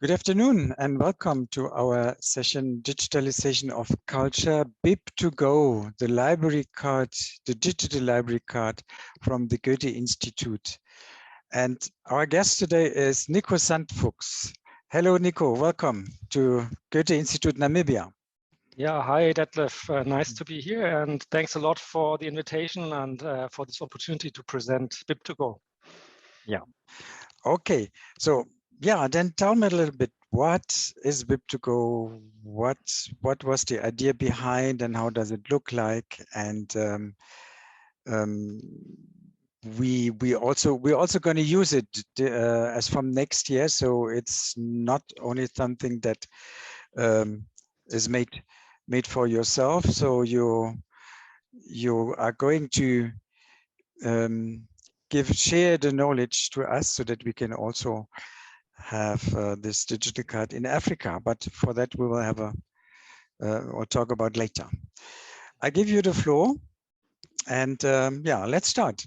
Good afternoon and welcome to our session, Digitalization of Culture, BibToGo, the library card, the digital library card from the Goethe-Institut. And our guest today is Nico Sandfuchs. Hello, Nico. Welcome to Goethe-Institut Namibia. Yeah, hi, Detlef. Nice to be here. And thanks a lot for the invitation and for this opportunity to present BibToGo. Yeah. Okay. So, yeah, then tell me a little bit, what is BibToGo? What was the idea behind and how does it look like? And we're also going to use it as from next year. So it's not only something that is made for yourself. So you are going to share the knowledge to us so that we can also have this digital card in Africa. But for that, we will have we'll talk about later. I give you the floor, and yeah, let's start.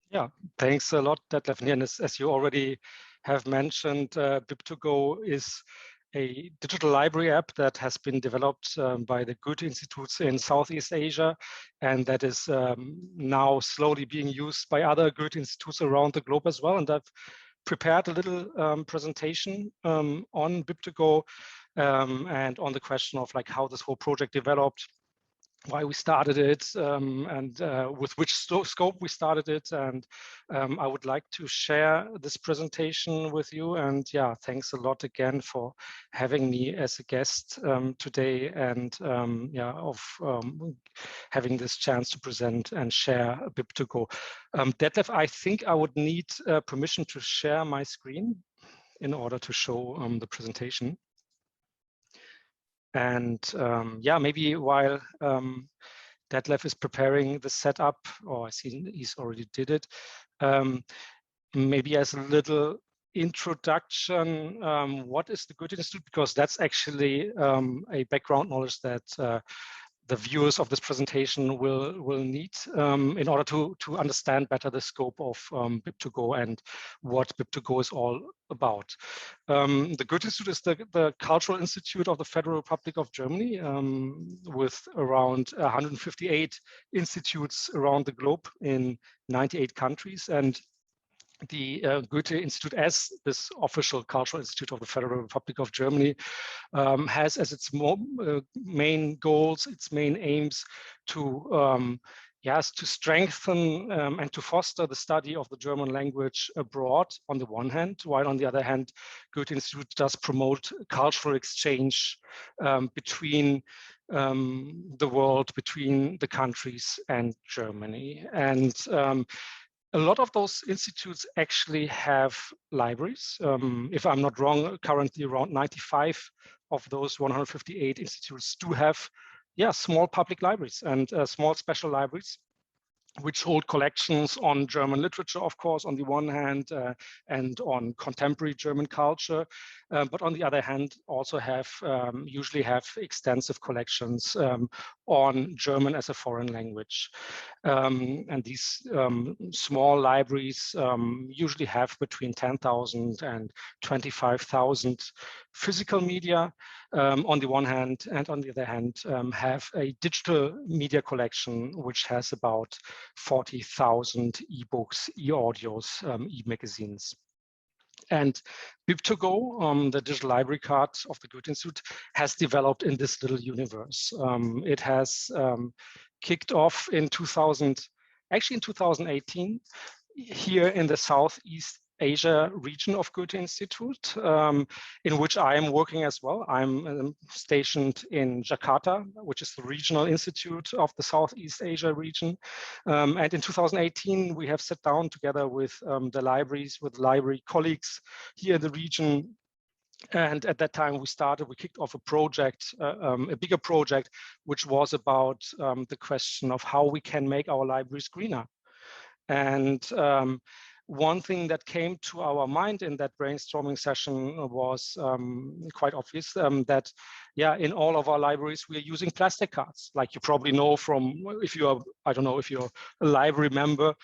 Yeah, thanks a lot, Detlef. And as you already have mentioned, BibToGo is a digital library app that has been developed by the Goethe-Institut in Southeast Asia, and that is now slowly being used by other Goethe-Instituts around the globe as well. And I've prepared a little presentation on BibToGo and on the question of like how this whole project developed, why we started it, and with which scope we started it. And I would like to share this presentation with you. And yeah, thanks a lot again for having me as a guest today, and yeah, of having this chance to present and share BibToGo. Detlef, I think I would need permission to share my screen in order to show the presentation. And yeah, maybe while Detlef is preparing the setup, or I see he's already did it, maybe as a little introduction, what is the Goethe-Institut? Because that's actually a background knowledge that the viewers of this presentation will need in order to understand better the scope of BibToGo and what BibToGo is all about. The Goethe-Institut is the cultural institute of the Federal Republic of Germany, with around 158 institutes around the globe in 98 countries. And the Goethe-Institut, as this official cultural institute of the Federal Republic of Germany, has as its main goals, its main aims to to strengthen and to foster the study of the German language abroad on the one hand, while on the other hand, Goethe-Institut does promote cultural exchange between the world, between the countries and Germany. And a lot of those institutes actually have libraries. If I'm not wrong, currently around 95 of those 158 institutes do have, small public libraries and small special libraries, which hold collections on German literature, of course, on the one hand, and on contemporary German culture, but on the other hand, also usually have extensive collections on German as a foreign language. And these small libraries usually have between 10,000 and 25,000 physical media on the one hand, and on the other hand, have a digital media collection, which has about 40,000 ebooks, e-audios, e-magazines. And BibToGo, the digital library card of the Goethe-Institut, has developed in this little universe. It has kicked off in 2018, here in the Southeast Asia region of Goethe-Institut, in which I am working as well. I'm stationed in Jakarta, which is the regional institute of the Southeast Asia region. And in 2018, we have sat down together with the libraries, with library colleagues here in the region. And at that time, we kicked off a project, a bigger project, which was about the question of how we can make our libraries greener. And one thing that came to our mind in that brainstorming session was quite obvious, that in all of our libraries, we are using plastic cards. Like you probably know from, if you are, I don't know, if you're a library member,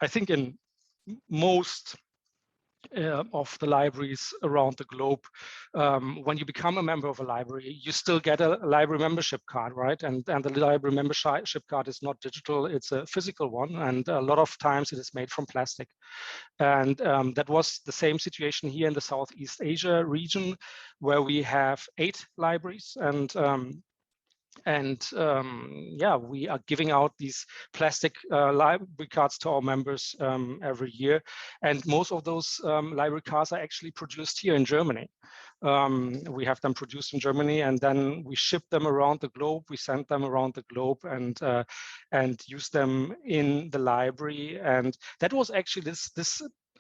I think in most of the libraries around the globe. When you become a member of a library, you still get a library membership card, right? And the library membership card is not digital, it's a physical one. And a lot of times it is made from plastic. And that was the same situation here in the Southeast Asia region, where we have 8 libraries. Yeah, we are giving out these plastic library cards to our members every year. And most of those library cards are actually produced here in Germany. We have them produced in Germany, and then we ship them around the globe. We send them around the globe and use them in the library. And that was actually this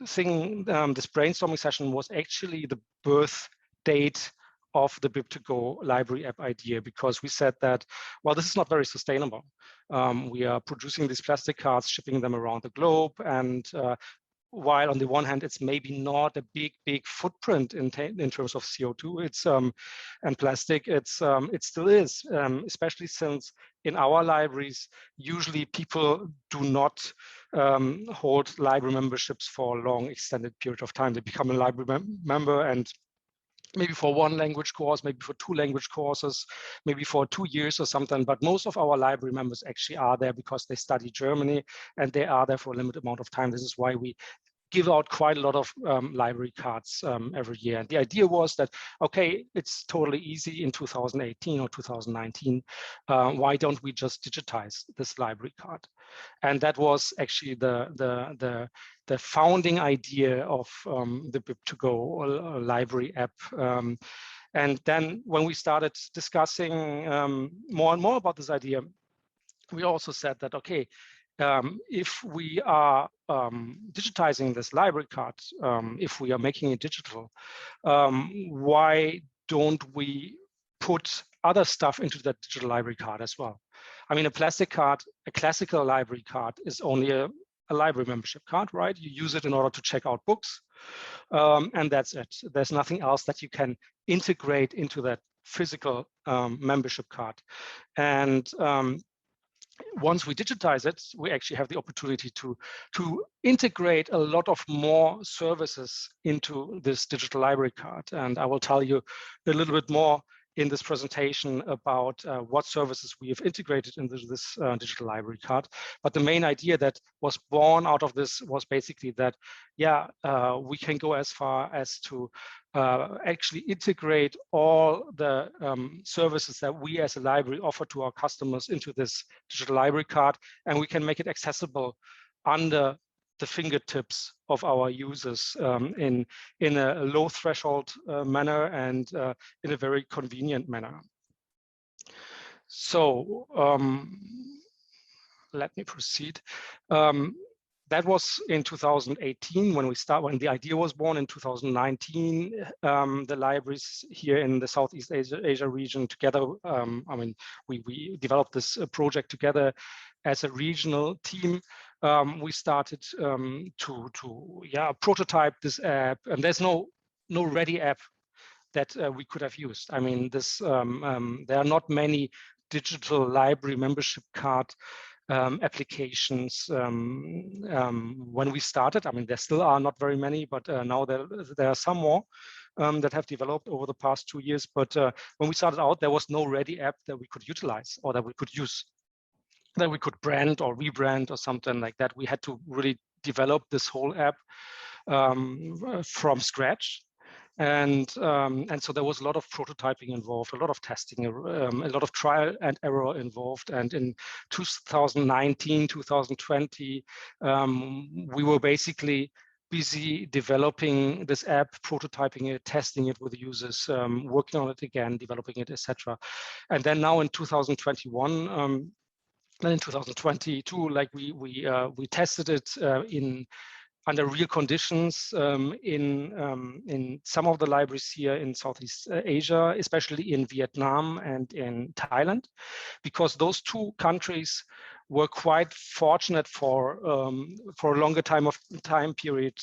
thing, this brainstorming session was actually the birth date of the BibToGo library app idea, because we said that, well, this is not very sustainable. We are producing these plastic cards, shipping them around the globe, and while on the one hand, it's maybe not a big footprint in terms of CO2, it's and plastic, it still is, especially since in our libraries, usually people do not hold library memberships for a long extended period of time. They become a library member and maybe for 1 language course, maybe for 2 language courses, maybe for 2 years or something. But most of our library members actually are there because they study Germany and they are there for a limited amount of time. This is why we give out quite a lot of library cards every year. And the idea was that, okay, it's totally easy in 2018 or 2019. Why don't we just digitize this library card? And that was actually the founding idea of the BibToGo library app. And then when we started discussing more and more about this idea, we also said that, okay, if we are digitizing this library card, if we are making it digital, why don't we put other stuff into that digital library card as well? I mean, a plastic card, a classical library card is only a library membership card, right? You use it in order to check out books, and that's it. There's nothing else that you can integrate into that physical membership card. And once we digitize it, we actually have the opportunity to integrate a lot of more services into this digital library card. And I will tell you a little bit more in this presentation about what services we have integrated into this digital library card. But the main idea that was born out of this was basically that, yeah, we can go as far as to actually integrate all the services that we as a library offer to our customers into this digital library card, and we can make it accessible under the fingertips of our users in a low threshold manner and in a very convenient manner. So let me proceed. That was in 2018 when the idea was born. In 2019, the libraries here in the Southeast Asia region together, I mean, we developed this project together as a regional team. We started to prototype this app, and there's no ready app that we could have used. I mean, there are not many digital library membership card applications when we started. I mean, there still are not very many, but now there are some more that have developed over the past 2 years. But when we started out, there was no ready app that we could utilize or that we could use, that we could brand or rebrand or something like that. We had to really develop this whole app from scratch. And so there was a lot of prototyping involved, a lot of testing, a lot of trial and error involved. And in 2019, 2020, we were basically busy developing this app, prototyping it, testing it with users, working on it again, developing it, etc. And then now in 2021, then in 2022, like we tested it under real conditions in some of the libraries here in Southeast Asia, especially in Vietnam and in Thailand, because those 2 countries were quite fortunate for a longer time period,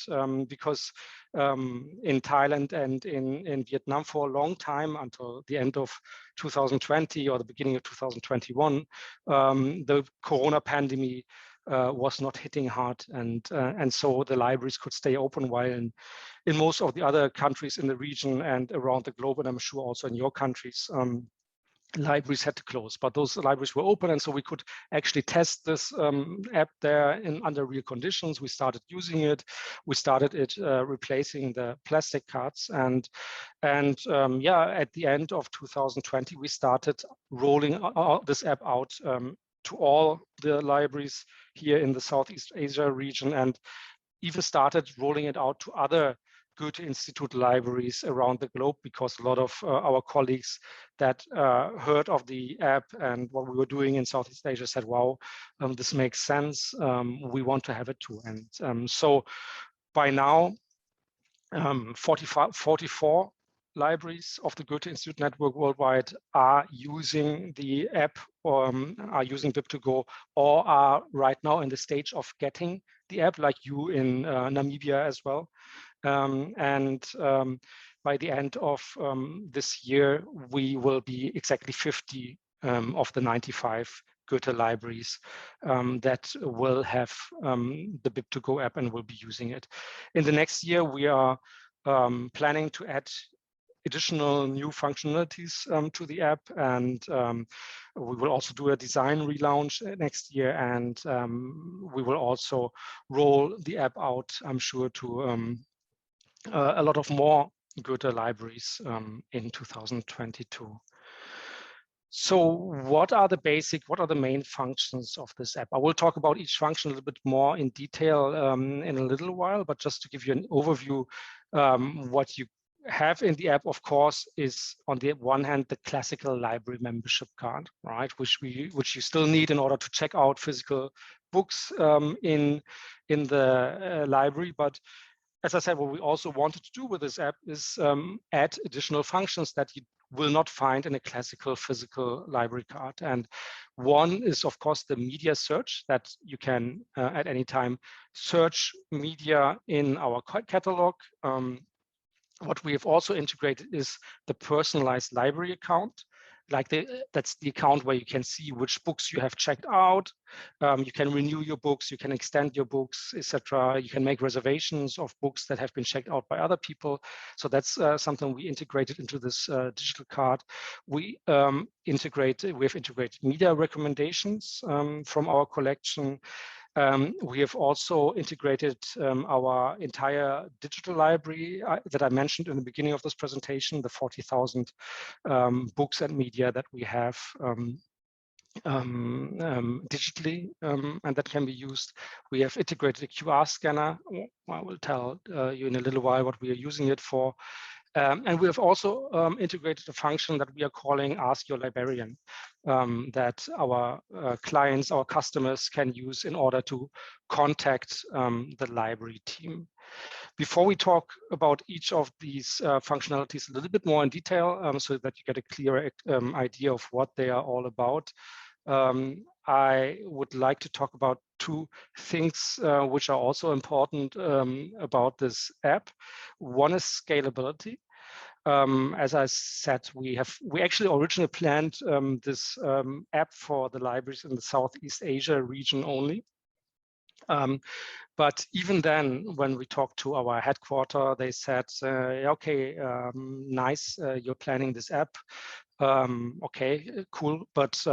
because in Thailand and in Vietnam for a long time, until the end of 2020 or the beginning of 2021, the Corona pandemic was not hitting hard, and so the libraries could stay open, while in most of the other countries in the region and around the globe, and I'm sure also in your countries, libraries had to close. But those libraries were open, and so we could actually test this app there under real conditions. We started using it. We started it replacing the plastic cards, and yeah, at the end of 2020, we started rolling this app out to all the libraries here in the Southeast Asia region, and even started rolling it out to other Goethe-Institut libraries around the globe, because a lot of our colleagues that heard of the app and what we were doing in Southeast Asia said, wow, this makes sense. We want to have it too. And so by now, 44 libraries of the Goethe-Institut network worldwide are using the app, or are using BibToGo, or are right now in the stage of getting the app, like you in Namibia as well. By the end of this year, we will be exactly 50 of the 95 Goethe libraries that will have the BibToGo app and will be using it. In the next year, we are planning to add additional new functionalities to the app, and we will also do a design relaunch next year, and we will also roll the app out, I'm sure, to a lot of more Goethe libraries in 2022. So what are the main functions of this app? I will talk about each function a little bit more in detail in a little while, but just to give you an overview, what you have in the app, of course, is on the one hand the classical library membership card, right, which you still need in order to check out physical books in the library. But as I said, what we also wanted to do with this app is add additional functions that you will not find in a classical physical library card. And one is, of course, the media search, that you can at any time search media in our catalog. What we have also integrated is the personalized library account. That's the account where you can see which books you have checked out. You can renew your books, you can extend your books, etc. You can make reservations of books that have been checked out by other people. So that's something we integrated into this digital card. We have integrated media recommendations from our collection. We have also integrated our entire digital library that I mentioned in the beginning of this presentation, the 40,000 books and media that we have digitally and that can be used. We have integrated a QR scanner. I will tell you in a little while what we are using it for. And we have also integrated a function that we are calling Ask Your Librarian, that our clients, our customers can use in order to contact the library team. Before we talk about each of these functionalities a little bit more in detail, so that you get a clearer idea of what they are all about, I would like to talk about two things which are also important about this app. One is scalability. As I said, we actually originally planned this app for the libraries in the Southeast Asia region only. But even then, when we talked to our headquarters, they said, okay, nice, you're planning this app. Okay, cool, but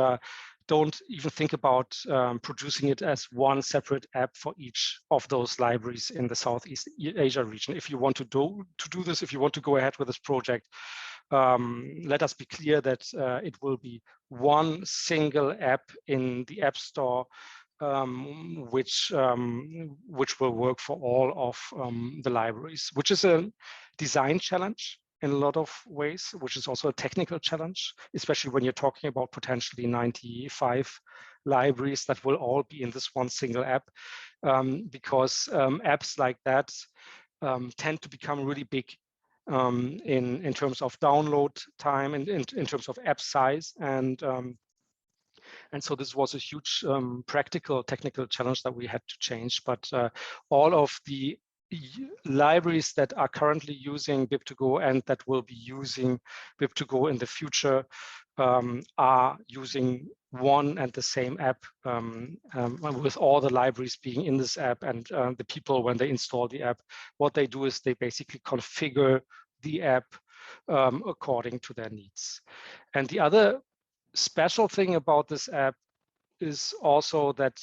don't even think about producing it as one separate app for each of those libraries in the Southeast Asia region. If you want to do this, if you want to go ahead with this project, let us be clear that it will be one single app in the App Store, which will work for all of the libraries, which is a design challenge in a lot of ways, which is also a technical challenge, especially when you're talking about potentially 95 libraries that will all be in this one single app, because apps like that tend to become really big in terms of download time and in terms of app size. And so this was a huge practical, technical challenge that we had to change. But all of the libraries that are currently using BibToGo and that will be using BibToGo in the future are using one and the same app with all the libraries being in this app, and the people, when they install the app, what they do is they basically configure the app according to their needs. And the other special thing about this app is also that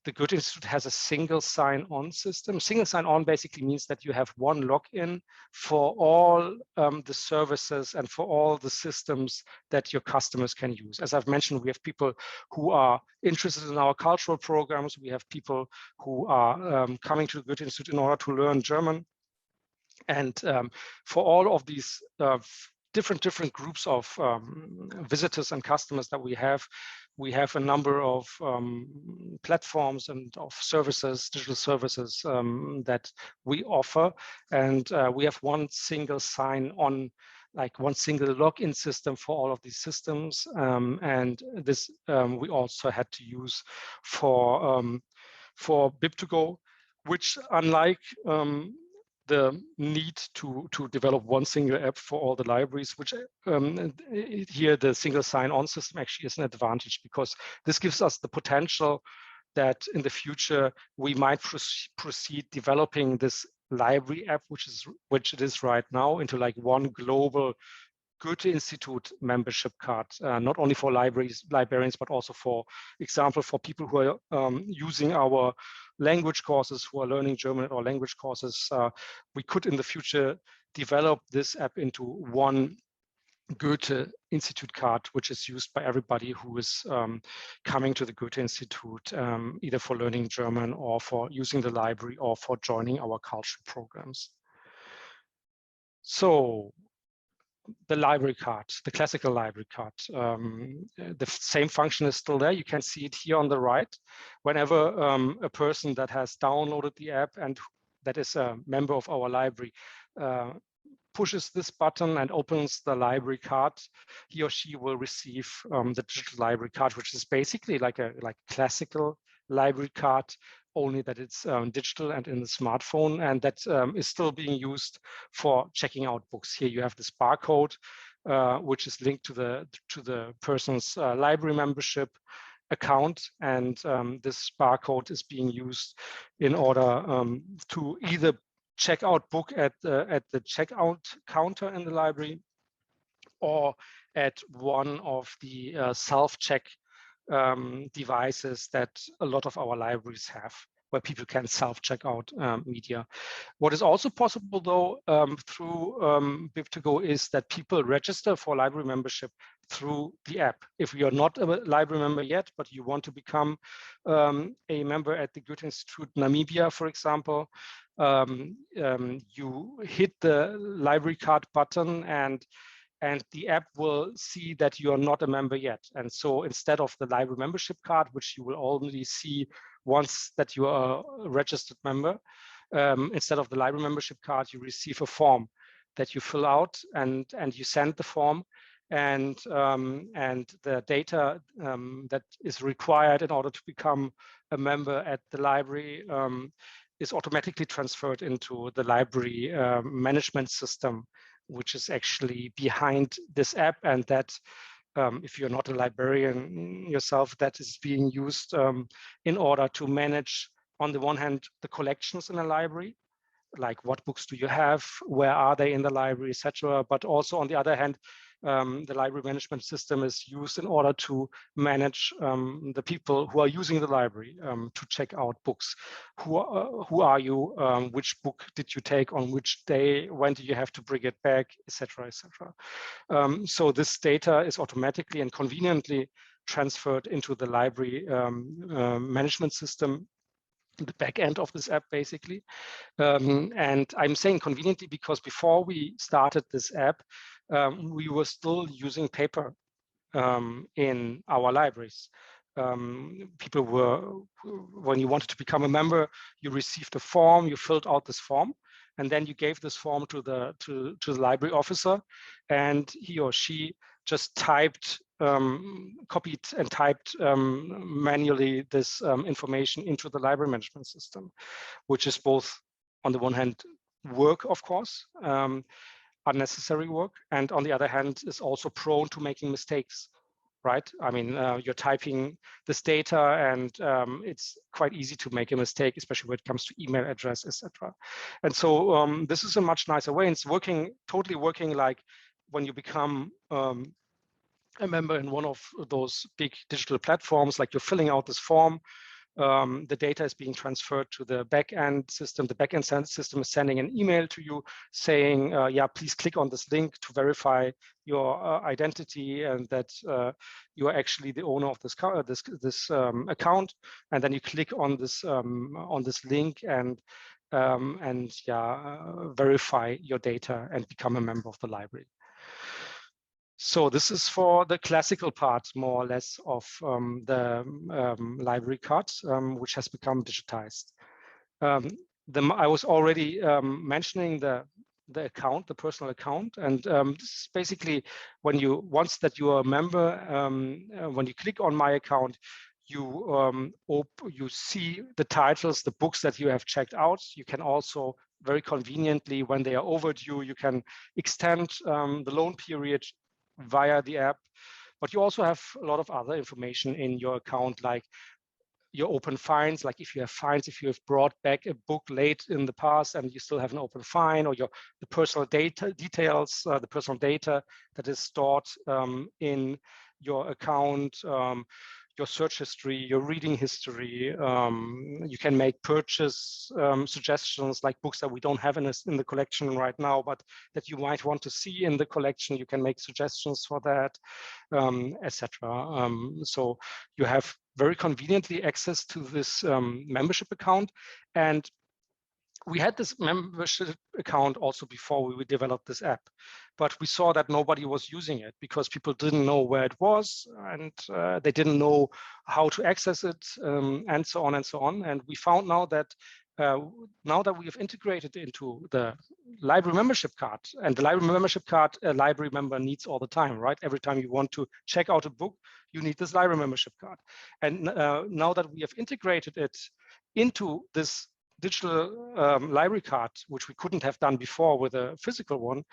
the Goethe-Institut has a single sign-on system. Single sign-on basically means that you have one login for all the services and for all the systems that your customers can use. As I've mentioned, we have people who are interested in our cultural programs. We have people who are coming to the Goethe-Institut in order to learn German. And for all of these different groups of visitors and customers that we have a number of platforms and of services, digital services that we offer. And we have one single sign-on, like one single login system for all of these systems. And this we also had to use for BibToGo, which, unlike the need to develop one single app for all the libraries, which here the single sign-on system actually is an advantage, because this gives us the potential that in the future we might proceed developing this library app, which it is right now, into like one global Goethe-Institut membership card, not only for librarians, but also, for example, for people who are using our language courses, who are learning German or language courses. We could in the future develop this app into one Goethe-Institut card, which is used by everybody who is coming to the Goethe-Institut, either for learning German or for using the library or for joining our cultural programs. So, the library card, the classical library card. The same function is still there. You can see it here on the right. Whenever a person that has downloaded the app and that is a member of our library pushes this button and opens the library card, he or she will receive the digital library card, which is basically like a classical library card, only that it's digital and in the smartphone, and that is still being used for checking out books. Here you have this barcode, which is linked to the person's library membership account, and this barcode is being used in order to either check out book at the checkout counter in the library, or at one of the self-check devices that a lot of our libraries have, where people can self-check out media. What is also possible, though, through BibToGo, is that people register for library membership through the app. If you're not a library member yet, but you want to become a member at the Goethe-Institut Namibia, for example, you hit the library card button, and the app will see that you are not a member yet. And so instead of the library membership card, which you will only see once that you are a registered member, instead of the library membership card, you receive a form that you fill out, and you send the form, and the data that is required in order to become a member at the library is automatically transferred into the library management system, which is actually behind this app. And that, if you're not a librarian yourself, that is being used in order to manage, on the one hand, the collections in a library, like what books do you have, where are they in the library, etc. But also, on the other hand, the library management system is used in order to manage the people who are using the library to check out books. Who are you? Which book did you take on which day? When do you have to bring it back, etc., etc. So this data is automatically and conveniently transferred into the library management system, the back end of this app, basically. And I'm saying conveniently because before we started this app, we were still using paper in our libraries. People were, when you wanted to become a member, you received a form, you filled out this form, and then you gave this form to the library officer, and he or she just typed, copied and typed manually this information into the library management system, which is both, on the one hand, work, of course, unnecessary work, and on the other hand is also prone to making mistakes, right? I mean, you're typing this data, and it's quite easy to make a mistake, especially when it comes to email address, etc. And so this is a much nicer way. And it's totally working like when you become a member in one of those big digital platforms, like you're filling out this form. The data is being transferred to the backend system. The backend system is sending an email to you saying, yeah, please click on this link to verify your identity and that you are actually the owner of this account. And then you click on this link and verify your data and become a member of the library. So this is for the classical part, more or less, of the library card, which has become digitized. I was already mentioning the account, the personal account, and this is basically once that you are a member, when you click on My Account, you see the titles, the books that you have checked out. You can also very conveniently, when they are overdue, you can extend the loan period via the app, but you also have a lot of other information in your account, like your open fines, like if you have fines, if you have brought back a book late in the past and you still have an open fine, or the personal details, the personal data that is stored in your account, your search history, your reading history. You can make purchase suggestions, like books that we don't have in the collection right now, but that you might want to see in the collection. You can make suggestions for that, etc. So you have very conveniently access to this membership account. And we had this membership account also before we developed this app, but we saw that nobody was using it because people didn't know where it was, and they didn't know how to access it, and so on and so on. And we found now that we have integrated into the library membership card, and the library membership card a library member needs all the time, right? Every time you want to check out a book, you need this library membership card. And now that we have integrated it into this digital library card, which we couldn't have done before with a physical one,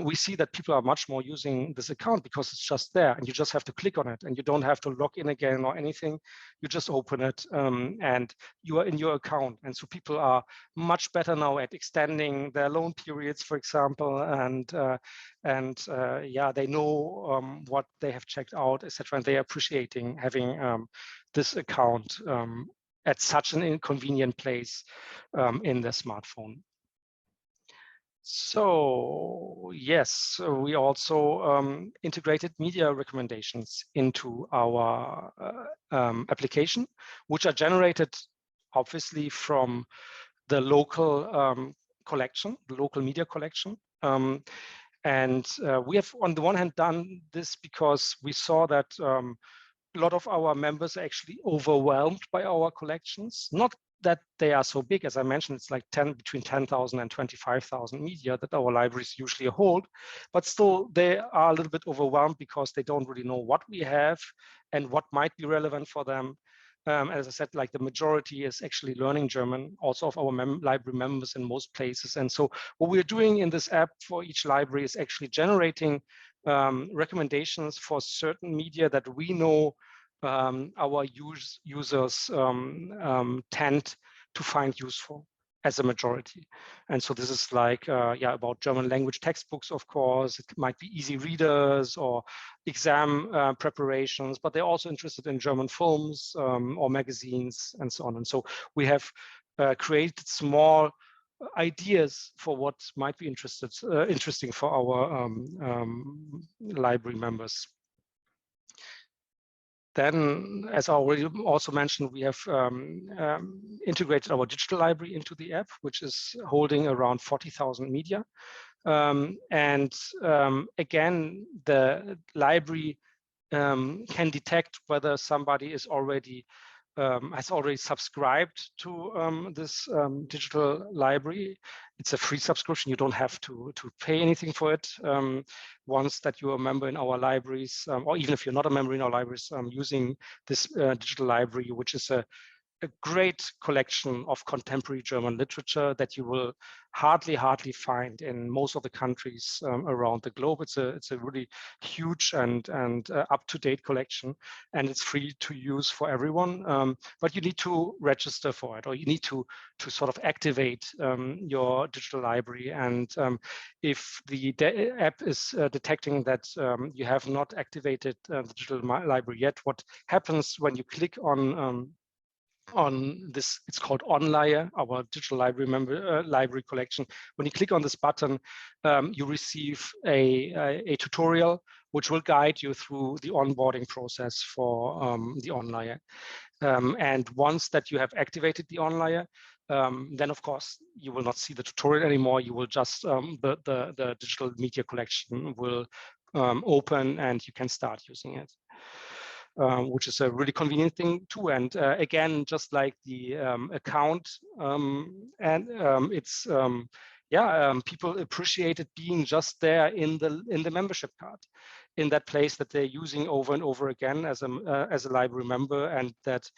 we see that people are much more using this account because it's just there, and you just have to click on it, and you don't have to log in again or anything. You just open it, and you are in your account. And so people are much better now at extending their loan periods, for example, and yeah, they know what they have checked out, etc. And they are appreciating having this account at such an inconvenient place in their smartphone. So yes, we also integrated media recommendations into our application, which are generated obviously from the local collection, the local media collection. And we have, on the one hand, done this because we saw that a lot of our members are actually overwhelmed by our collections. Not that they are so big, as I mentioned, it's like between 10,000 and 25,000 media that our libraries usually hold, but still they are a little bit overwhelmed because they don't really know what we have and what might be relevant for them. As I said, like the majority is actually learning German, also of our library members in most places. And so what we're doing in this app for each library is actually generating recommendations for certain media that we know our users tend to find useful as a majority. And so this is like, yeah, about German language textbooks, of course. It might be easy readers or exam preparations, but they're also interested in German films or magazines and so on. And so we have created small ideas for what might be interesting for our library members. Then, as I already also mentioned, we have integrated our digital library into the app, which is holding around 40,000 media. Again, the library can detect whether somebody is has already subscribed to this digital library. It's a free subscription. You don't have to pay anything for it. Once that you're a member in our libraries, or even if you're not a member in our libraries, using this digital library, which is a a great collection of contemporary German literature that you will hardly find in most of the countries around the globe. It's a really huge and up-to-date collection, and it's free to use for everyone. But you need to register for it, or you need to sort of activate your digital library. And if the app is detecting that you have not activated the digital library yet, what happens when you click on this, it's called OnLibrary, our digital library library collection. When you click on this button, you receive a tutorial which will guide you through the onboarding process for the OnLibrary. And once that you have activated the OnLibrary, then of course you will not see the tutorial anymore. You will just the digital media collection will open and you can start using it. Which is a really convenient thing too. And again, just like the account, it's people appreciate it being just there in the membership card, in that place that they're using over and over again as a library member, and that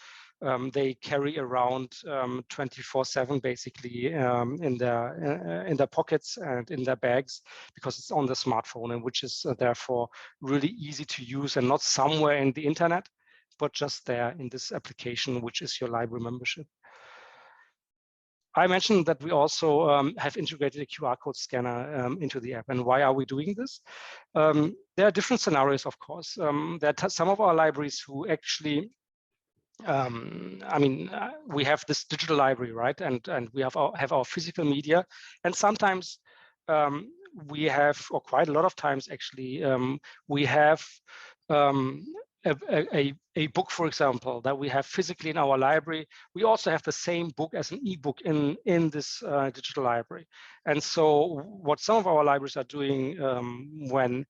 they carry around 24/7 basically in their pockets and in their bags, because it's on the smartphone, and which is therefore really easy to use and not somewhere in the internet, but just there in this application, which is your library membership. I mentioned that we also have integrated a QR code scanner into the app. And why are we doing this? There are different scenarios, of course. There are some of our libraries who actually we have this digital library, right? And we have our physical media. And sometimes we have, or quite a lot of times actually, we have a book, for example, that we have physically in our library. We also have the same book as an ebook in this digital library. And so what some of our libraries are doing when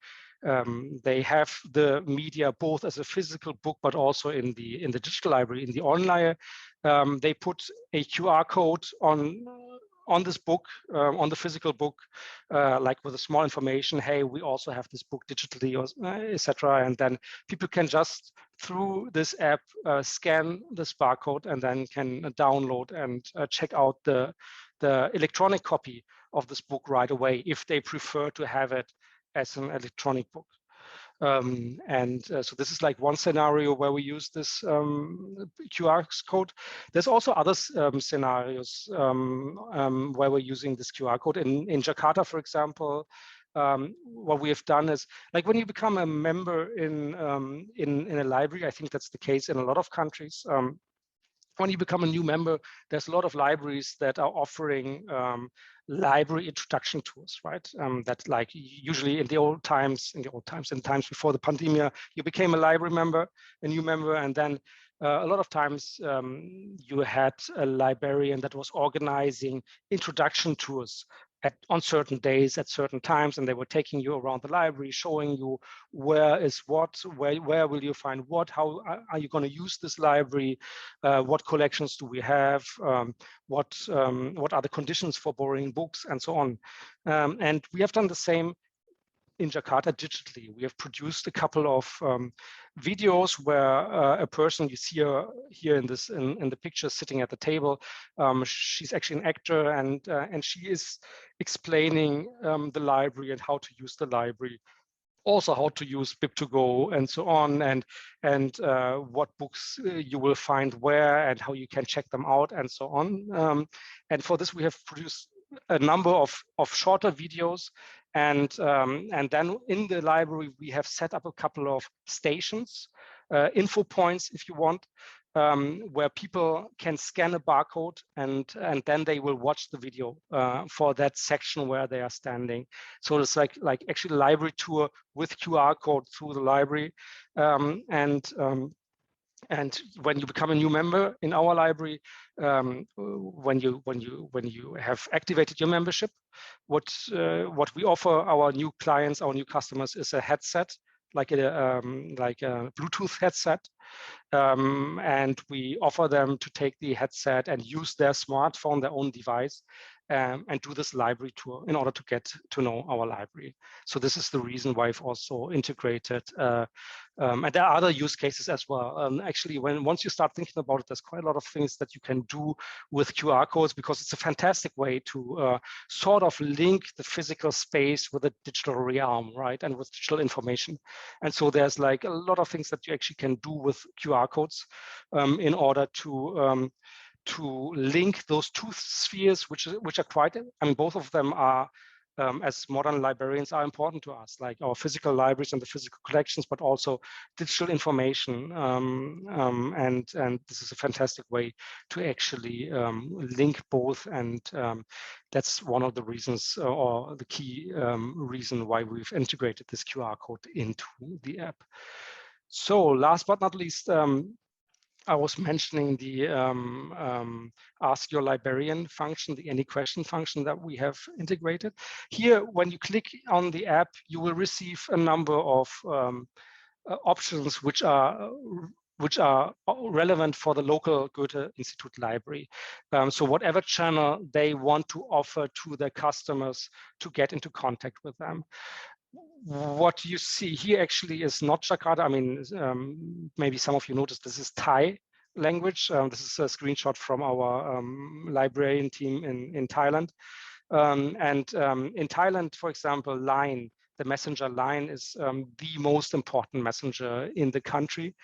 they have the media both as a physical book, but also in the digital library, in the online. They put a QR code on this book, on the physical book, like with a small information. Hey, we also have this book digitally, etc. And then people can just through this app scan this barcode and then can download and check out the electronic copy of this book right away if they prefer to have it as an electronic book. So this is like one scenario where we use this QR code. There's also other scenarios where we're using this QR code. In Jakarta, for example, what we have done is, like when you become a member in a library, I think that's the case in a lot of countries. When you become a new member, there's a lot of libraries that are offering library introduction tours, right? That like usually in times before the pandemic, you became a library member, a new member, and then a lot of times you had a librarian that was organizing introduction tours on certain days at certain times, and they were taking you around the library, showing you where is what, where will you find what, how are you going to use this library, what collections do we have, what are the conditions for borrowing books, and so on. And we have done the same in Jakarta digitally. We have produced a couple of videos where a person, you see her here in the picture sitting at the table. She's actually an actor, and she is explaining the library and how to use the library, also how to use BibToGo and so on, and what books you will find where and how you can check them out and so on. And for this we have produced a number of shorter videos, and then in the library we have set up a couple of stations, info points if you want, where people can scan a barcode and then they will watch the video for that section where they are standing. So it's like actually a library tour with QR code through the library. And when you become a new member in our library, when you have activated your membership, what we offer our new clients, our new customers, is a headset, like a Bluetooth headset, and we offer them to take the headset and use their smartphone, their own device, and do this library tour in order to get to know our library. So this is the reason why I've also integrated And there are other use cases as well. Actually, once you start thinking about it, there's quite a lot of things that you can do with QR codes, because it's a fantastic way to sort of link the physical space with the digital realm, right? And with digital information. And so there's like a lot of things that you actually can do with QR codes in order to link those two spheres, which are quite, I mean, both of them are, as modern librarians, are important to us, like our physical libraries and the physical collections, but also digital information. And this is a fantastic way to actually link both. And that's one of the reasons, or the key reason why we've integrated this QR code into the app. So last but not least, I was mentioning the Ask Your Librarian function, the Any Question function that we have integrated. Here, when you click on the app, you will receive a number of options which are relevant for the local Goethe-Institut library. So whatever channel they want to offer to their customers to get into contact with them. What you see here actually is not Jakarta. I mean, maybe some of you noticed this is Thai language. This is a screenshot from our librarian team in Thailand. In Thailand, for example, Line, the messenger Line is the most important messenger in the country.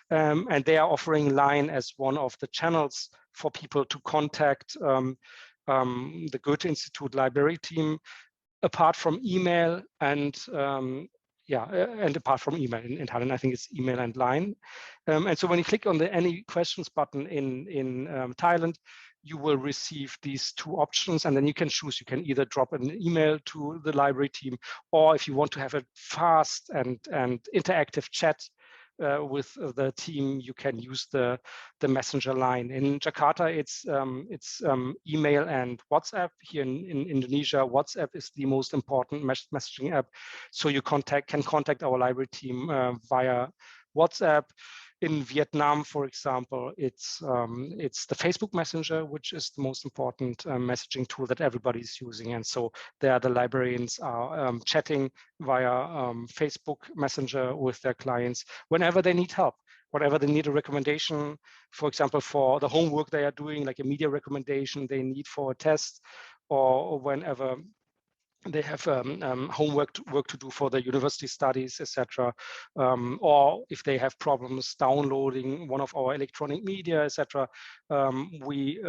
And they are offering Line as one of the channels for people to contact the Goethe-Institut library team, apart from email and and apart from email in Thailand, I think it's email and Line. And so when you click on the Any Questions button in Thailand, you will receive these two options, and then you can choose. You can either drop an email to the library team, or if you want to have a fast and interactive chat with the team, you can use the messenger Line. In Jakarta, it's email and WhatsApp. Here in Indonesia, WhatsApp is the most important messaging app. So you can contact our library team via WhatsApp. In Vietnam, for example, it's the Facebook Messenger, which is the most important messaging tool that everybody's using. And so there the librarians are chatting via Facebook Messenger with their clients whenever they need help, whenever they need a recommendation, for example, for the homework they are doing, like a media recommendation they need for a test, or whenever they have homework to do for the university studies, etc. Or if they have problems downloading one of our electronic media, etc. We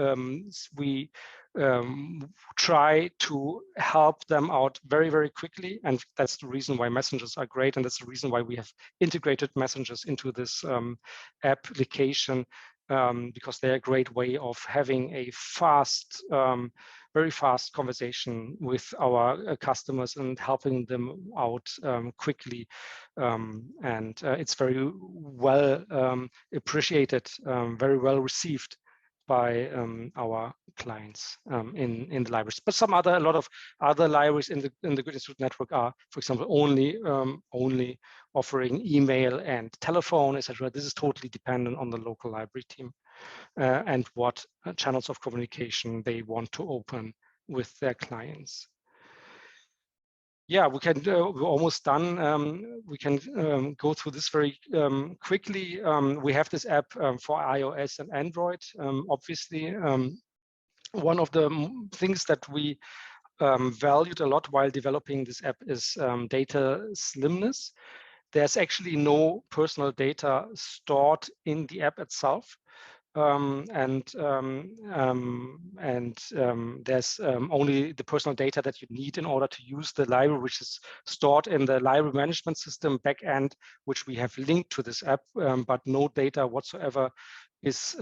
try to help them out very, very quickly. And that's the reason why messengers are great. And that's the reason why we have integrated messengers into this application, because they're a great way of having a fast, very fast conversation with our customers and helping them out quickly. And it's very well appreciated, very well received by our clients in the libraries. But a lot of other libraries in the Goethe-Institut network are, for example, only offering email and telephone, etc. This is totally dependent on the local library team and what channels of communication they want to open with their clients. Yeah, we can. We're almost done. We can go through this very quickly. We have this app for iOS and Android. Obviously, one of the things that we valued a lot while developing this app is data slimness. There's actually no personal data stored in the app itself. There's only the personal data that you need in order to use the library, which is stored in the library management system backend, which we have linked to this app, but no data whatsoever is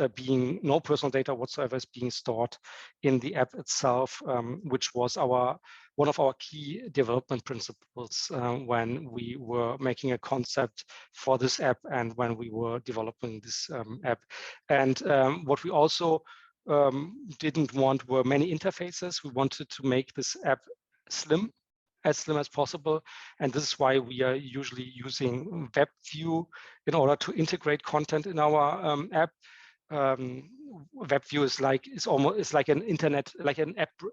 no personal data whatsoever is being stored in the app itself, which was one of our key development principles when we were making a concept for this app and when we were developing this app. And what we also didn't want were many interfaces. We wanted to make this app slim, as slim as possible. And this is why we are usually using WebView in order to integrate content in our app. WebView is like an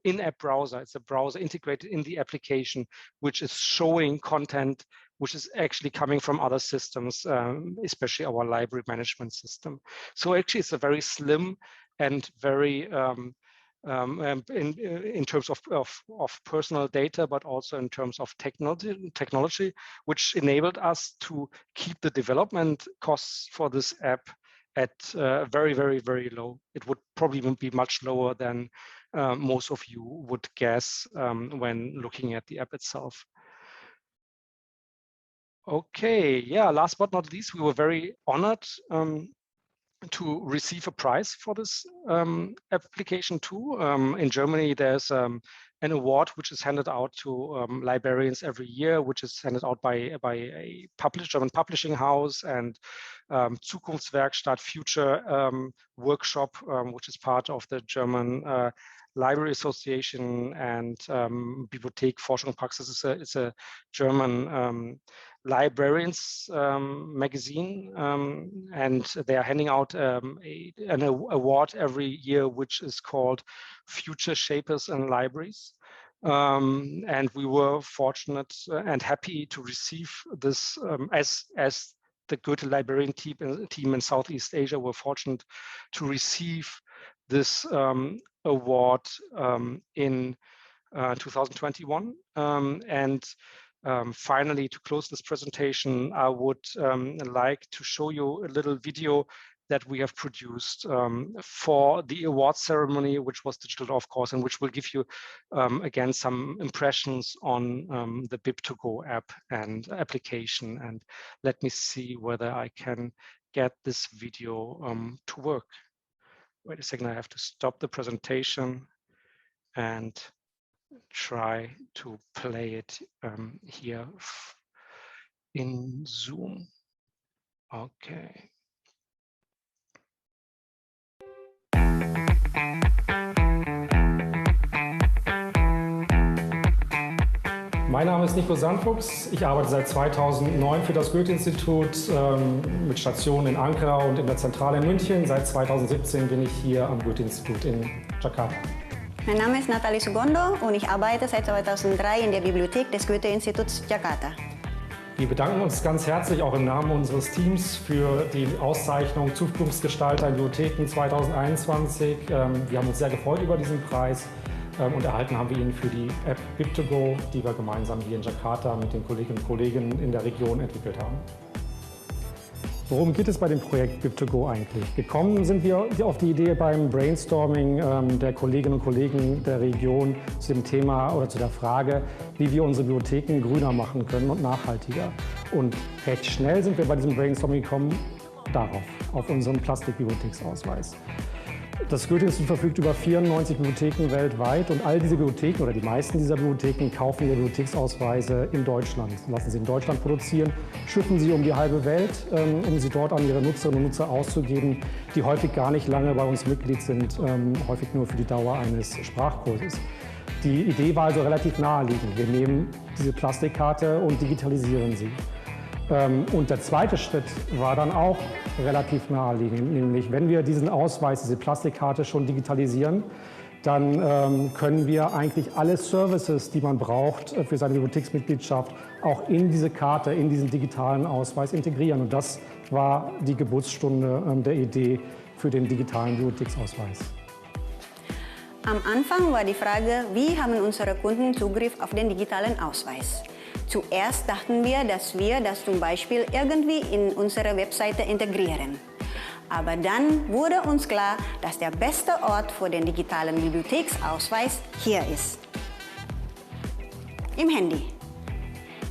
in-app browser. It's a browser integrated in the application, which is showing content which is actually coming from other systems, especially our library management system. So actually it's a very slim and very, in terms of personal data, but also in terms of technology, which enabled us to keep the development costs for this app at very, very, very low. It would probably even be much lower than most of you would guess when looking at the app itself. Okay, yeah, last but not least, we were very honored to receive a prize for this application too. In Germany, there's an award which is handed out to librarians every year, which is handed out by a German publishing house, and Zukunftswerkstatt Future Workshop, which is part of the German Library Association, and Bibliothek Forschung und Praxis. It's a German librarians magazine, and they are handing out an award every year, which is called Future Shapers in Libraries. And we were fortunate and happy to receive this as the Goethe Librarian team in Southeast Asia were fortunate to receive this award in 2021. Finally, to close this presentation, I would like to show you a little video that we have produced for the award ceremony, which was digital, of course, and which will give you, again, some impressions on the BibToGo app and application. And let me see whether I can get this video to work. Wait a second, I have to stop the presentation and try to play it here in Zoom. Okay. Mein Name ist Nico Sandfuchs. Ich arbeite seit 2009 für das Goethe-Institut mit Stationen in Ankara und in der Zentrale in München. Seit 2017 bin ich hier am Goethe-Institut in Jakarta. Mein Name ist Nathalie Sugondo und ich arbeite seit 2003 in der Bibliothek des Goethe-Instituts Jakarta. Wir bedanken uns ganz herzlich auch im Namen unseres Teams für die Auszeichnung Zukunftsgestalter in Bibliotheken 2021. Wir haben uns sehr gefreut über diesen Preis und erhalten haben wir ihn für die App BibToGo, die wir gemeinsam hier in Jakarta mit den Kolleginnen und Kollegen in der Region entwickelt haben. Worum geht es bei dem Projekt BibToGo eigentlich? Gekommen sind wir auf die Idee beim Brainstorming der Kolleginnen und Kollegen der Region zu dem Thema oder zu der Frage, wie wir unsere Bibliotheken grüner machen können und nachhaltiger. Und recht schnell sind wir bei diesem Brainstorming gekommen auf unseren Plastikbibliotheksausweis. Das Goethe-Institut verfügt über 94 Bibliotheken weltweit und all diese Bibliotheken oder die meisten dieser Bibliotheken kaufen ihre Bibliotheksausweise in Deutschland, lassen sie in Deutschland produzieren, schiffen sie um die halbe Welt, um sie dort an ihre Nutzerinnen und Nutzer auszugeben, die häufig gar nicht lange bei uns Mitglied sind, häufig nur für die Dauer eines Sprachkurses. Die Idee war also relativ naheliegend. Wir nehmen diese Plastikkarte und digitalisieren sie. Und der zweite Schritt war dann auch relativ naheliegend, nämlich wenn wir diesen Ausweis, diese Plastikkarte schon digitalisieren, dann können wir eigentlich alle Services, die man braucht für seine Bibliotheksmitgliedschaft, auch in diese Karte, in diesen digitalen Ausweis integrieren. Und das war die Geburtsstunde der Idee für den digitalen Bibliotheksausweis. Am Anfang war die Frage, wie haben unsere Kunden Zugriff auf den digitalen Ausweis? Zuerst dachten wir, dass wir das zum Beispiel irgendwie in unsere Webseite integrieren. Aber dann wurde uns klar, dass der beste Ort für den digitalen Bibliotheksausweis hier ist. Im Handy.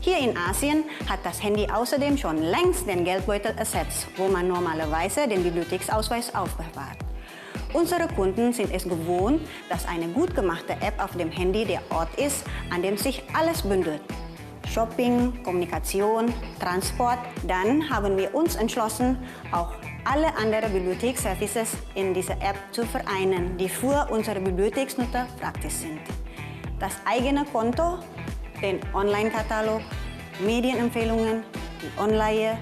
Hier in Asien hat das Handy außerdem schon längst den Geldbeutel ersetzt, wo man normalerweise den Bibliotheksausweis aufbewahrt. Unsere Kunden sind es gewohnt, dass eine gut gemachte App auf dem Handy der Ort ist, an dem sich alles bündelt. Shopping, Kommunikation, Transport. Dann haben wir uns entschlossen, auch alle anderen Bibliotheksservices in dieser App zu vereinen, die für unsere Bibliotheksnutzer praktisch sind. Das eigene Konto, den Online-Katalog, Medienempfehlungen, die Online,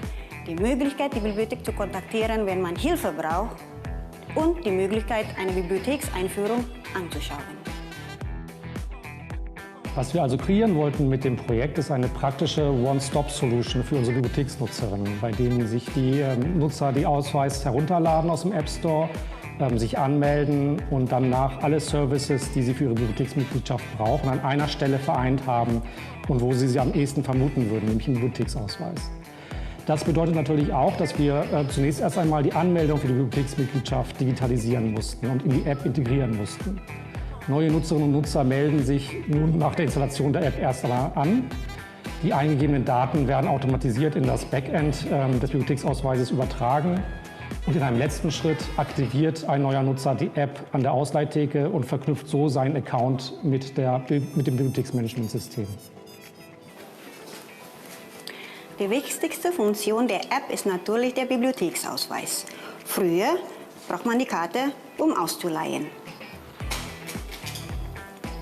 die Möglichkeit, die Bibliothek zu kontaktieren, wenn man Hilfe braucht, und die Möglichkeit, eine Bibliothekseinführung anzuschauen. Was wir also kreieren wollten mit dem Projekt, ist eine praktische One-Stop-Solution für unsere Bibliotheksnutzerinnen, bei denen sich die Nutzer die Ausweis herunterladen aus dem App Store, sich anmelden und danach alle Services, die sie für ihre Bibliotheksmitgliedschaft brauchen, an einer Stelle vereint haben und wo sie am ehesten vermuten würden, nämlich im Bibliotheksausweis. Das bedeutet natürlich auch, dass wir zunächst erst einmal die Anmeldung für die Bibliotheksmitgliedschaft digitalisieren mussten und in die App integrieren mussten. Neue Nutzerinnen und Nutzer melden sich nun nach der Installation der App erst einmal an. Die eingegebenen Daten werden automatisiert in das Backend des Bibliotheksausweises übertragen. Und in einem letzten Schritt aktiviert ein neuer Nutzer die App an der Ausleihtheke und verknüpft so seinen Account mit dem Bibliotheksmanagementsystem. Die wichtigste Funktion der App ist natürlich der Bibliotheksausweis. Früher braucht man die Karte, um auszuleihen.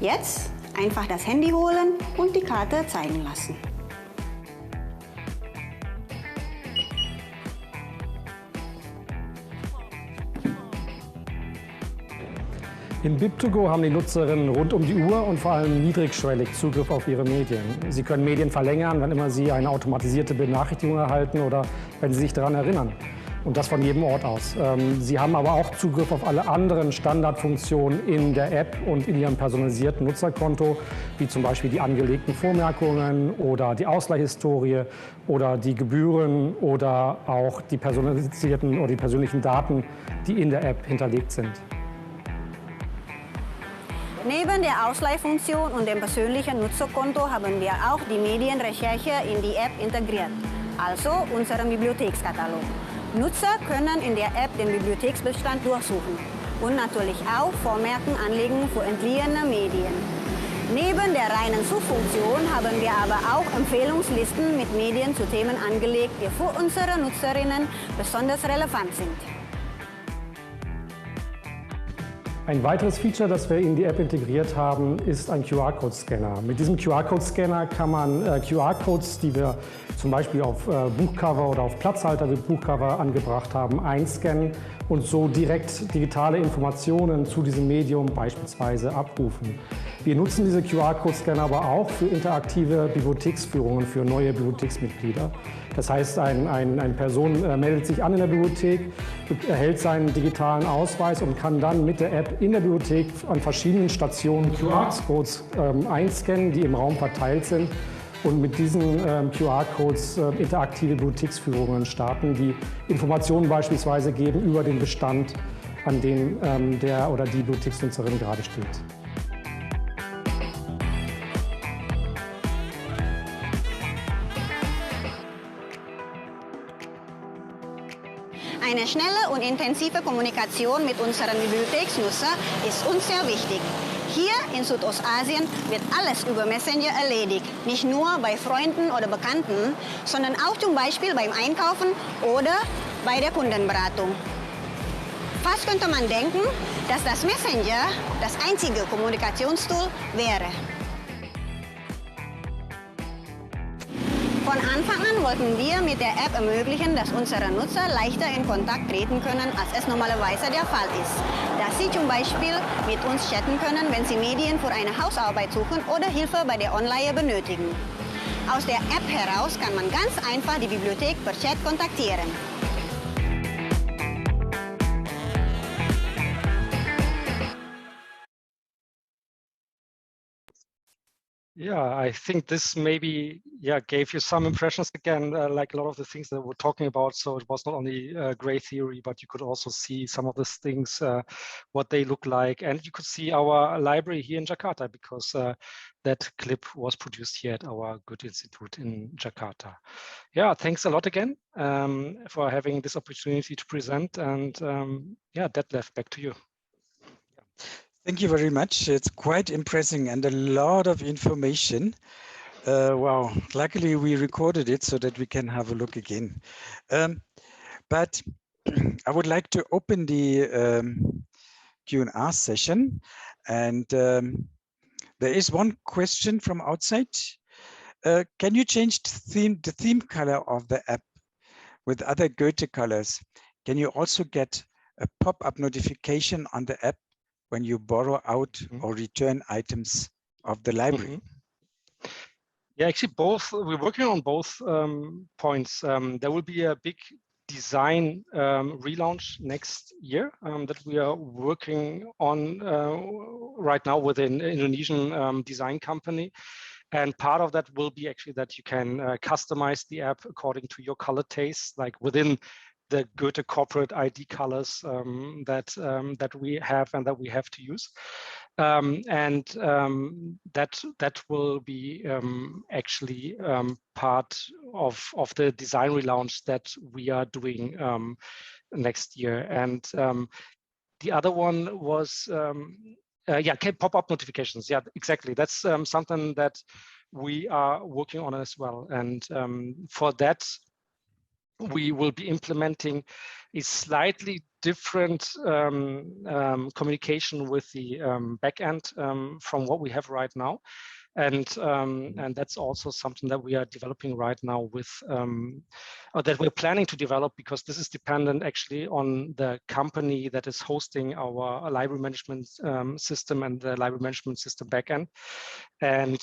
Jetzt einfach das Handy holen und die Karte zeigen lassen. In BibToGo haben die Nutzerinnen rund um die Uhr und vor allem niedrigschwellig Zugriff auf ihre Medien. Sie können Medien verlängern, wann immer sie eine automatisierte Benachrichtigung erhalten oder wenn sie sich daran erinnern. Und das von jedem Ort aus. Sie haben aber auch Zugriff auf alle anderen Standardfunktionen in der App und in ihrem personalisierten Nutzerkonto, wie zum Beispiel die angelegten Vormerkungen oder die Ausleihhistorie oder die Gebühren oder auch die personalisierten oder die persönlichen Daten, die in der App hinterlegt sind. Neben der Ausleihfunktion und dem persönlichen Nutzerkonto haben wir auch die Medienrecherche in die App integriert, also unseren Bibliothekskatalog. Nutzer können in der App den Bibliotheksbestand durchsuchen und natürlich auch Vormerken anlegen für entliehene Medien. Neben der reinen Suchfunktion haben wir aber auch Empfehlungslisten mit Medien zu Themen angelegt, die für unsere Nutzerinnen besonders relevant sind. Ein weiteres Feature, das wir in die App integriert haben, ist ein QR-Code-Scanner. Mit diesem QR-Code-Scanner kann man QR-Codes, die wir zum Beispiel auf Buchcover oder auf Platzhalter wie Buchcover angebracht haben, einscannen und so direkt digitale Informationen zu diesem Medium beispielsweise abrufen. Wir nutzen diese QR-Code-Scanner aber auch für interaktive Bibliotheksführungen für neue Bibliotheksmitglieder. Das heißt, eine Person meldet sich an in der Bibliothek, erhält seinen digitalen Ausweis und kann dann mit der App in der Bibliothek an verschiedenen Stationen QR-Codes einscannen, die im Raum verteilt sind und mit diesen QR-Codes interaktive Bibliotheksführungen starten, die Informationen beispielsweise geben über den Bestand, an dem der oder die Bibliotheksnutzerin gerade steht. Eine schnelle und intensive Kommunikation mit unseren Bibliotheksnutzern ist uns sehr wichtig. Hier in Südostasien wird alles über Messenger erledigt. Nicht nur bei Freunden oder Bekannten, sondern auch zum Beispiel beim Einkaufen oder bei der Kundenberatung. Fast könnte man denken, dass das Messenger das einzige Kommunikationstool wäre. Von Anfang an wollten wir mit der App ermöglichen, dass unsere Nutzer leichter in Kontakt treten können, als es normalerweise der Fall ist. Dass sie zum Beispiel mit uns chatten können, wenn sie Medien für eine Hausarbeit suchen oder Hilfe bei der Online benötigen. Aus der App heraus kann man ganz einfach die Bibliothek per Chat kontaktieren. Yeah, I think this maybe gave you some impressions again, like a lot of the things that we're talking about. So it was not only gray theory, but you could also see some of these things, what they look like. And you could see our library here in Jakarta, because that clip was produced here at our Goethe-Institut in Jakarta. Yeah, thanks a lot again for having this opportunity to present. And Detlef, back to you. Thank you very much. It's quite impressive and a lot of information. Wow, luckily we recorded it so that we can have a look again. But I would like to open the Q&A session. And there is one question from outside. Can you change the theme color of the app with other Goethe colors? Can you also get a pop-up notification on the app when you borrow out or return items of the library? Yeah, actually both, we're working on both points. There will be a big design relaunch next year that we are working on right now with an Indonesian design company. And part of that will be actually that you can customize the app according to your color taste, like within the Goethe corporate ID colors that we have and that we have to use. That will be actually part of the design relaunch that we are doing next year. And the other one was yeah, pop-up notifications. Yeah, exactly. That's something that we are working on as well. And for that, we will be implementing a slightly different communication with the backend from what we have right now. And that's also something that we are developing right now with, or that we're planning to develop, because this is dependent actually on the company that is hosting our library management system and the library management system backend. And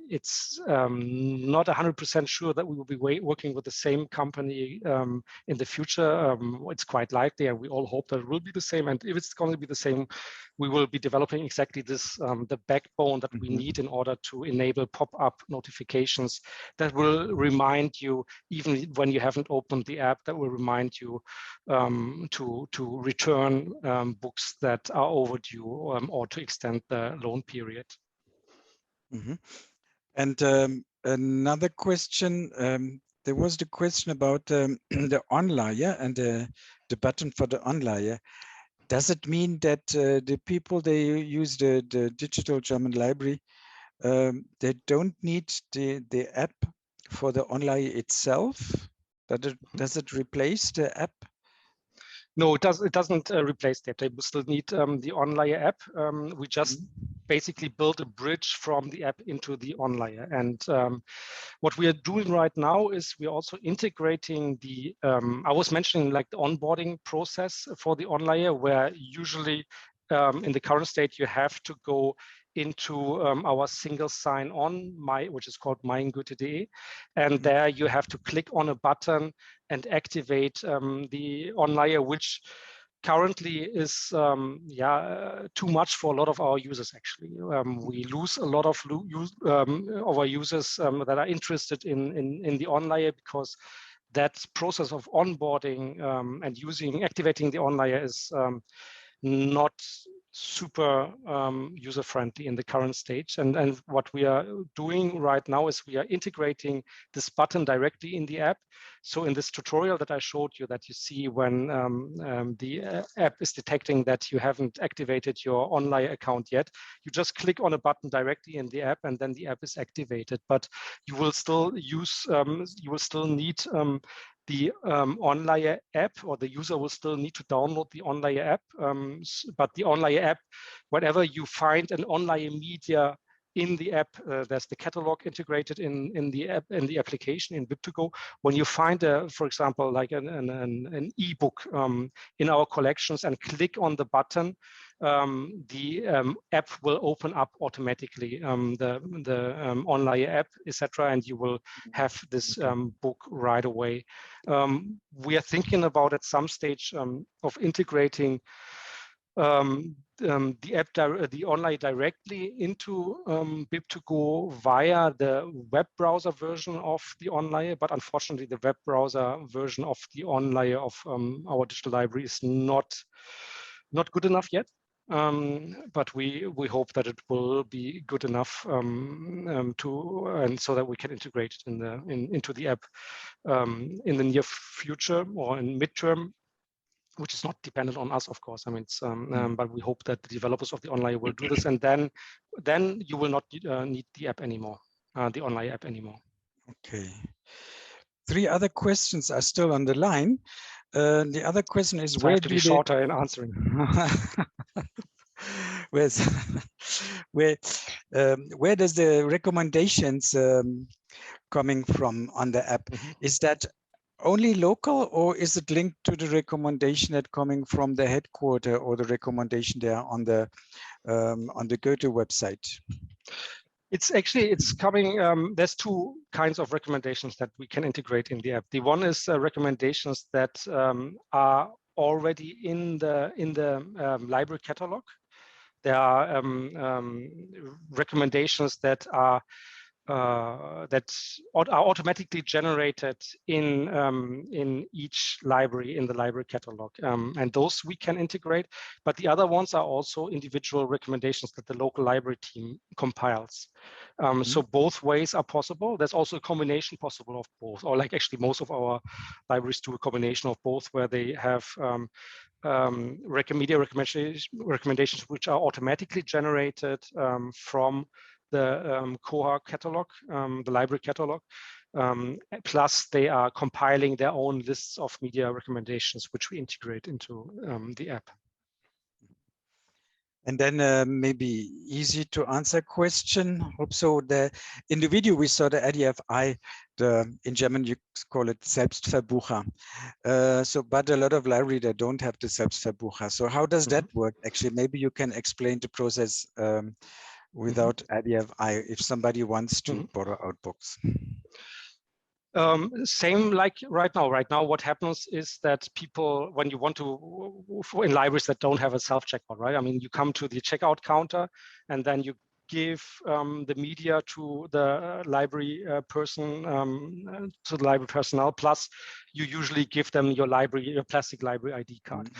it's not 100% sure that we will be working with the same company in the future. It's quite likely, and we all hope that it will be the same. And if it's going to be the same, we will be developing exactly this, the backbone that we need in order to enable pop-up notifications that will remind you, even when you haven't opened the app, that will remind you to return books that are overdue or to extend the loan period. And another question, there was the question about the onlayer and the button for the onlayer. Does it mean that the people, they use the digital German library, they don't need the app for the onlayer itself? Does it replace the app? No, it doesn't replace that. They still need the onlayer app. We just basically build a bridge from the app into the onlayer. And what we are doing right now is we're also integrating the, I was mentioning like the onboarding process for the onlayer, where usually in the current state, you have to go into our single sign-on, which is called mein-Goethe.de, and there you have to click on a button and activate the onlayer, which currently is too much for a lot of our users. Actually, we lose a lot of our users that are interested in the onlayer, because that process of onboarding and activating the onlayer is not super user-friendly in the current stage. And what we are doing right now is we are integrating this button directly in the app. So in this tutorial that I showed you, that you see when the app is detecting that you haven't activated your onlayer account yet, you just click on a button directly in the app, and then the app is activated. But you will still need the onlayer app, or the user will still need to download the onlayer app. But the onlayer app, whenever you find an onlayer media in the app, there's the catalog integrated in the app, in the application in BibToGo. When you find, for example, like an ebook in our collections and click on the button, the app will open up automatically, the onlayer app, etc., and you will have this book right away. We are thinking about at some stage of integrating the app, the onlayer directly into BibToGo via the web browser version of the onlayer, but unfortunately the web browser version of the onlayer of our digital library is not good enough yet. But we hope that it will be good enough and so that we can integrate it into the app in the near future or in midterm, which is not dependent on us, of course. I mean, it's, but we hope that the developers of the onlayer will do this, and then you will not need the app anymore, the onlayer app anymore. Okay. 3 other questions are still on the line. The other question is, So where I have to be shorter in answering. where does the recommendations coming from on the app? Is that only local, or is it linked to the recommendation that coming from the headquarter, or the recommendation there on the Goethe website? It's coming. There's two kinds of recommendations that we can integrate in the app. The one is recommendations that are already in the library catalog. There are recommendations that are automatically generated in each library in the library catalog, and those we can integrate. But the other ones are also individual recommendations that the local library team compiles. So both ways are possible. There's also a combination possible of both, or like actually most of our libraries do a combination of both, where they have media recommendations which are automatically generated from the Koha catalog, the library catalog, plus they are compiling their own lists of media recommendations, which we integrate into the app. And then maybe easy to answer question. Hope so. In the video we saw the ADFI, in German you call it Selbstverbucher. But a lot of library that don't have the Selbstverbucher. So how does that work? Actually, maybe you can explain the process without ADFI if somebody wants to borrow out books. Same like right now. Right now, what happens is that people, when you want to, in libraries that don't have a self-checkout, right? I mean, you come to the checkout counter and then you give the media to the library person, to the library personnel, plus you usually give them your plastic library ID card.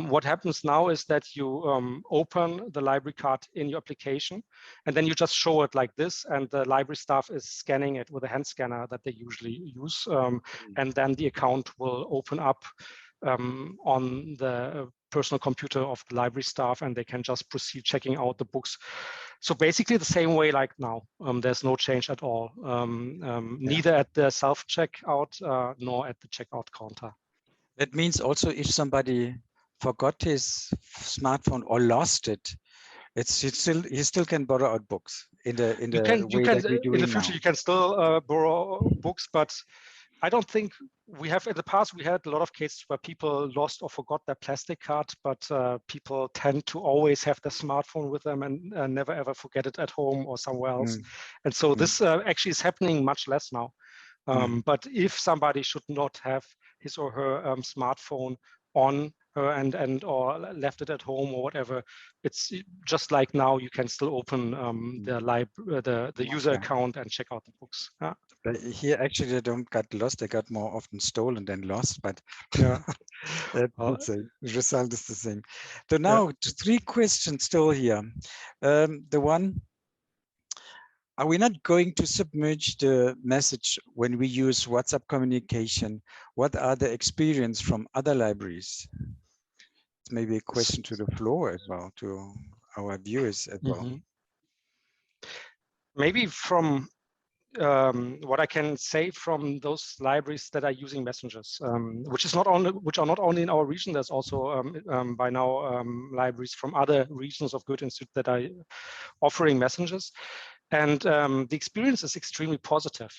What happens now is that you open the library card in your application, and then you just show it like this, and the library staff is scanning it with a hand scanner that they usually use, and then the account will open up on the personal computer of the library staff, and they can just proceed checking out the books. So basically the same way like now. There's no change at all, neither at the self-checkout nor at the checkout counter. That means also if somebody forgot his smartphone or lost it, he still can borrow out books in the way that we do in the future now. You can still borrow books, but I don't think we have. In the past, we had a lot of cases where people lost or forgot their plastic card, but people tend to always have their smartphone with them and never ever forget it at home or somewhere else. And so this actually is happening much less now. But if somebody should not have his or her smartphone on her and or left it at home or whatever, it's just like now you can still open the user account and check out the books. Here actually they don't get lost, they got more often stolen than lost, but yeah, the result is the same. So now 3 questions still here. The one, are we not going to submerge the message when we use WhatsApp communication? What are the experience from other libraries? It's maybe a question to the floor as well, to our viewers as well. Maybe from what I can say from those libraries that are using messengers, which are not only in our region. There's also by now libraries from other regions of Goethe-Institut that are offering messengers, and the experience is extremely positive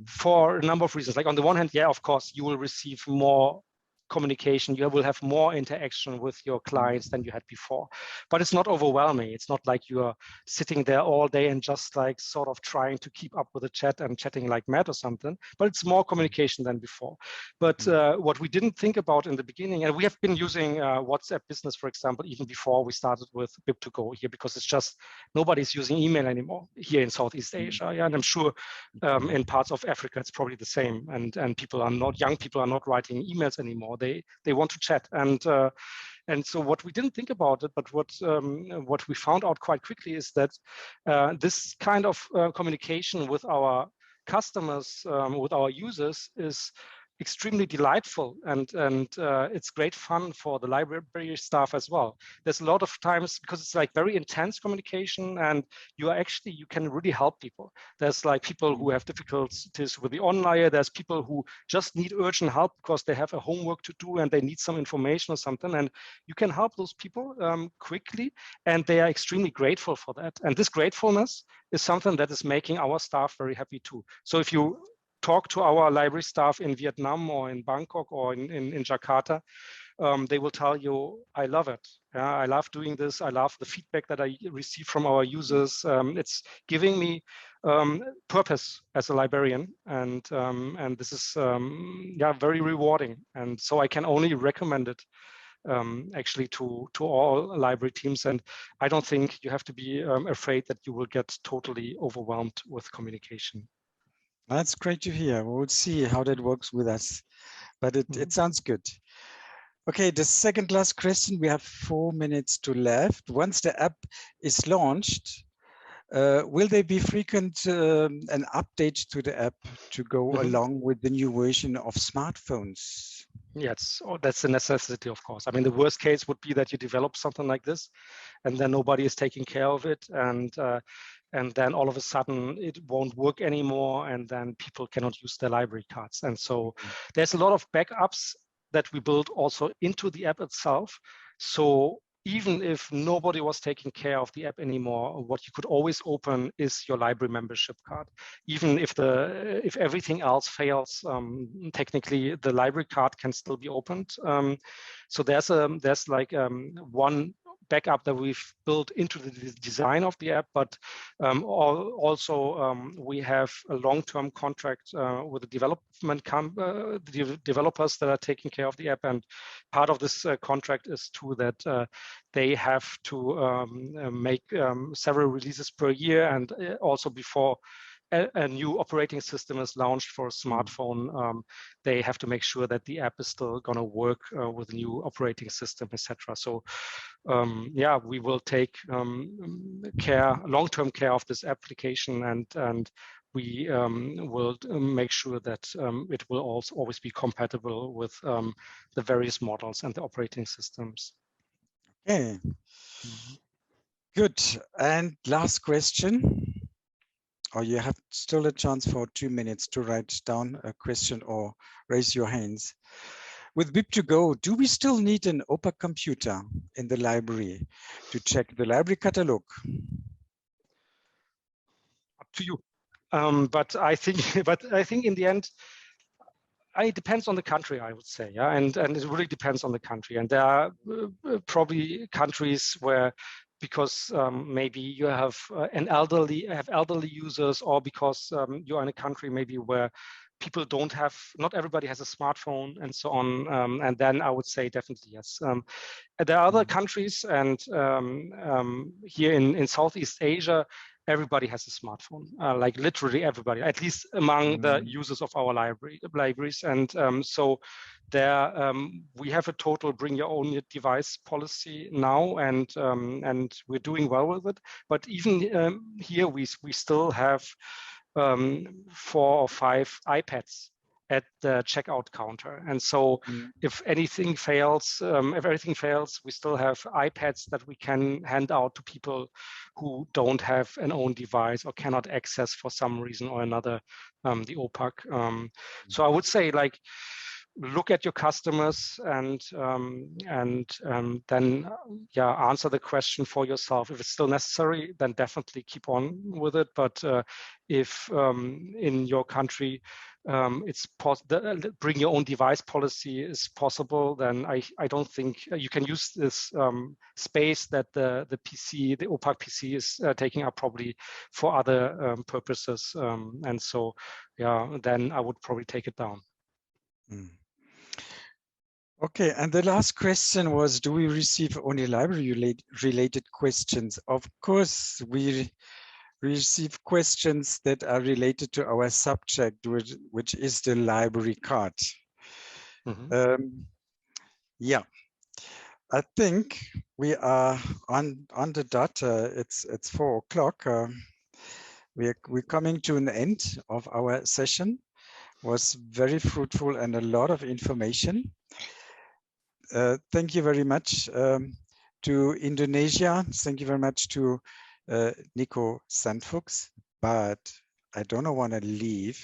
for a number of reasons. Like on the one hand, yeah, of course, you will receive more communication, you will have more interaction with your clients than you had before, but it's not overwhelming. It's not like you are sitting there all day and just like sort of trying to keep up with the chat and chatting like mad or something, but it's more communication than before. But what we didn't think about in the beginning, and we have been using WhatsApp Business, for example, even before we started with BibToGo here, because it's just nobody's using email anymore here in Southeast Asia, and I'm sure in parts of Africa it's probably the same, and young people are not writing emails anymore. They want to chat, and so what we didn't think about it, but what we found out quite quickly is that this kind of communication with our customers, with our users, is extremely delightful, and it's great fun for the library staff as well. There's a lot of times, because it's like very intense communication, and you can really help people. There's like people who have difficulties with the online, there's people who just need urgent help because they have a homework to do and they need some information or something, and you can help those people quickly, and they are extremely grateful for that. And this gratefulness is something that is making our staff very happy too. So if you talk to our library staff in Vietnam or in Bangkok or in Jakarta, they will tell you, I love it. Yeah, I love doing this. I love the feedback that I receive from our users. It's giving me purpose as a librarian, and this is yeah, very rewarding. And so I can only recommend it actually to all library teams. And I don't think you have to be afraid that you will get totally overwhelmed with communication. That's great to hear. We'll see how that works with us, but it sounds good. Okay, the second last question. We have 4 minutes to left. Once the app is launched, will there be frequent an update to the app to go along with the new version of smartphones? Yes, that's a necessity, of course. I mean, the worst case would be that you develop something like this, and then nobody is taking care of it, and then all of a sudden it won't work anymore, and then people cannot use their library cards. And so there's a lot of backups that we build also into the app itself. So even if nobody was taking care of the app anymore, what you could always open is your library membership card. Even if everything else fails, technically the library card can still be opened. So there's like one backup that we've built into the design of the app, but also we have a long-term contract with the developers that are taking care of the app, and part of this contract is too that they have to make several releases per year, and also before a new operating system is launched for a smartphone, they have to make sure that the app is still going to work with the new operating system, etc. So yeah, we will take long-term care of this application, and we will make sure that it will also always be compatible with the various models and the operating systems. Okay, good. And last question. Or you have still a chance for 2 minutes to write down a question or raise your hands. With BibToGo, do we still need an OPAC computer in the library to check the library catalog? Up to you. But I think in the end, it depends on the country, I would say, yeah, and it really depends on the country. And there are probably countries where, because maybe you have elderly users, or because you are in a country maybe where people not everybody has a smartphone and so on, and then I would say definitely yes. There are other countries, and here in Southeast Asia, everybody has a smartphone, like literally everybody, at least among the users of our libraries. And so there we have a total bring your own device policy now, and we're doing well with it. But even here we still have 4 or 5 iPads at the checkout counter. And so if everything fails, we still have iPads that we can hand out to people who don't have an own device or cannot access for some reason or another the OPAC. So I would say, like, look at your customers and then answer the question for yourself. If it's still necessary, then definitely keep on with it. But if in your country it's bring your own device policy is possible, then I don't think you can use this space that the OPAC PC is taking up probably for other purposes. And so yeah, then I would probably take it down. Okay, and the last question was, do we receive only library-related questions? Of course, we receive questions that are related to our subject, which is the library card. Yeah, I think we are on the dot. It's 4 o'clock. We're coming to an end of our session. It was very fruitful and a lot of information. Thank you very much to Indonesia. Thank you very much to Nico Sandfuchs. But I don't want to leave